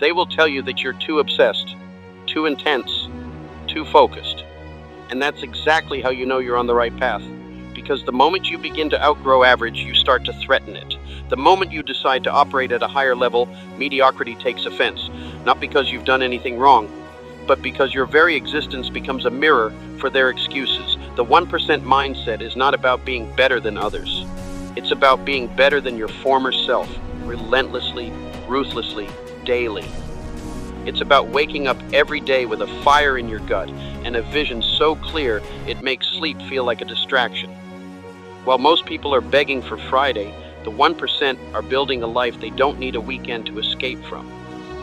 They will tell you that you're too obsessed, too intense, too focused. And that's exactly how you know you're on the right path. Because the moment you begin to outgrow average, you start to threaten it. The moment you decide to operate at a higher level, mediocrity takes offense. Not because you've done anything wrong, but because your very existence becomes a mirror for their excuses. The 1% mindset is not about being better than others. It's about being better than your former self, relentlessly, ruthlessly, daily. It's about waking up every day with a fire in your gut and a vision so clear it makes sleep feel like a distraction. While most people are begging for Friday, the 1% are building a life they don't need a weekend to escape from.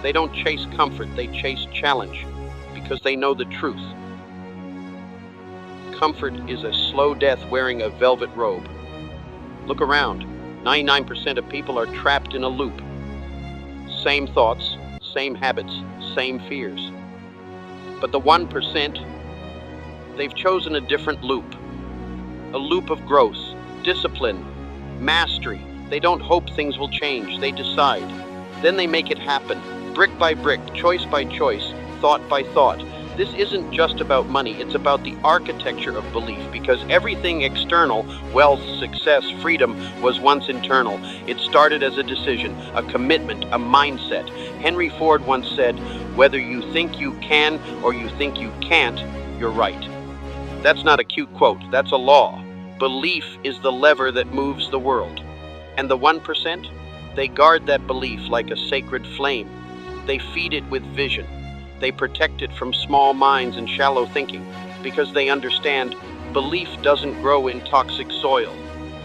They don't chase comfort, they chase challenge, because they know the truth. Comfort is a slow death wearing a velvet robe. Look around. 99% of people are trapped in a loop. Same thoughts, same habits, same fears. But the 1%, they've chosen a different loop. A loop of growth, discipline, mastery. They don't hope things will change, they decide. Then they make it happen, brick by brick, choice by choice, thought by thought. This isn't just about money, it's about the architecture of belief, because everything external, wealth, success, freedom, was once internal. It started as a decision, a commitment, a mindset. Henry Ford once said, "Whether you think you can or you think you can't, you're right." That's not a cute quote, that's a law. Belief is the lever that moves the world. And the 1%, they guard that belief like a sacred flame. They feed it with vision. They protect it from small minds and shallow thinking, because they understand belief doesn't grow in toxic soil.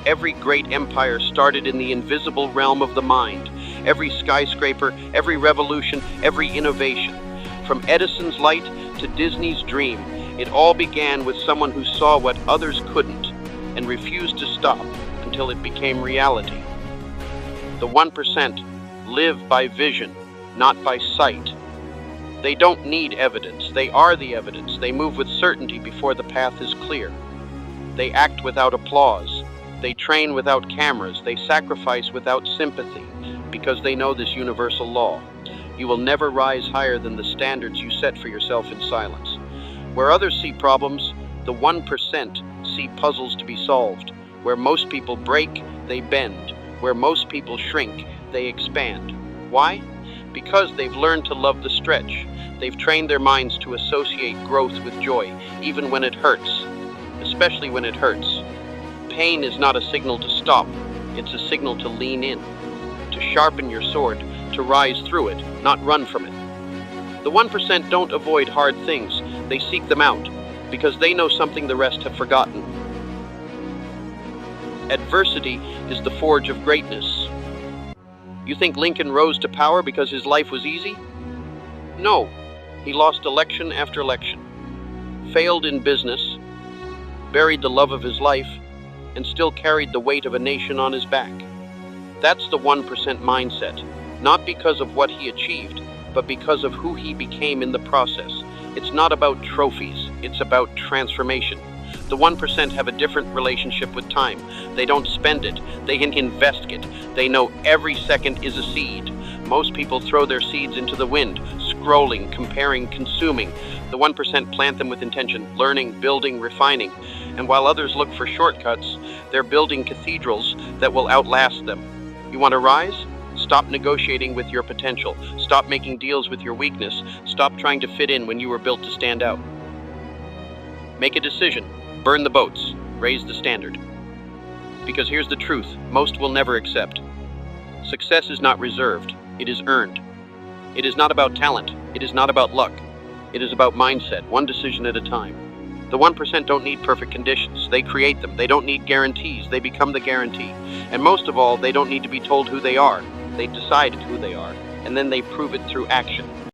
Every great empire started in the invisible realm of the mind. Every skyscraper, every revolution, every innovation. From Edison's light to Disney's dream, it all began with someone who saw what others couldn't and refused to stop until it became reality. The 1% live by vision, not by sight. They don't need evidence. They are the evidence. They move with certainty before the path is clear. They act without applause. They train without cameras. They sacrifice without sympathy, because they know this universal law. You will never rise higher than the standards you set for yourself in silence. Where others see problems, the 1% see puzzles to be solved. Where most people break, they bend. Where most people shrink, they expand. Why? Because they've learned to love the stretch. They've trained their minds to associate growth with joy, even when it hurts, especially when it hurts. Pain is not a signal to stop, it's a signal to lean in, to sharpen your sword, to rise through it, not run from it. The 1% don't avoid hard things, they seek them out, because they know something the rest have forgotten. Adversity is the forge of greatness. You think Lincoln rose to power because his life was easy? No. He lost election after election, failed in business, buried the love of his life, and still carried the weight of a nation on his back. That's the 1% mindset, not because of what he achieved, but because of who he became in the process. It's not about trophies, it's about transformation. The 1% have a different relationship with time. They don't spend it, they invest it. They know every second is a seed. Most people throw their seeds into the wind, scrolling, comparing, consuming. The 1% plant them with intention, learning, building, refining. And while others look for shortcuts, they're building cathedrals that will outlast them. You want to rise? Stop negotiating with your potential. Stop making deals with your weakness. Stop trying to fit in when you were built to stand out. Make a decision. Burn the boats. Raise the standard. Because here's the truth, most will never accept. Success is not reserved. It is earned. It is not about talent. It is not about luck. It is about mindset, one decision at a time. The 1% don't need perfect conditions. They create them. They don't need guarantees. They become the guarantee. And most of all, they don't need to be told who they are. They've decided who they are, and then they prove it through action.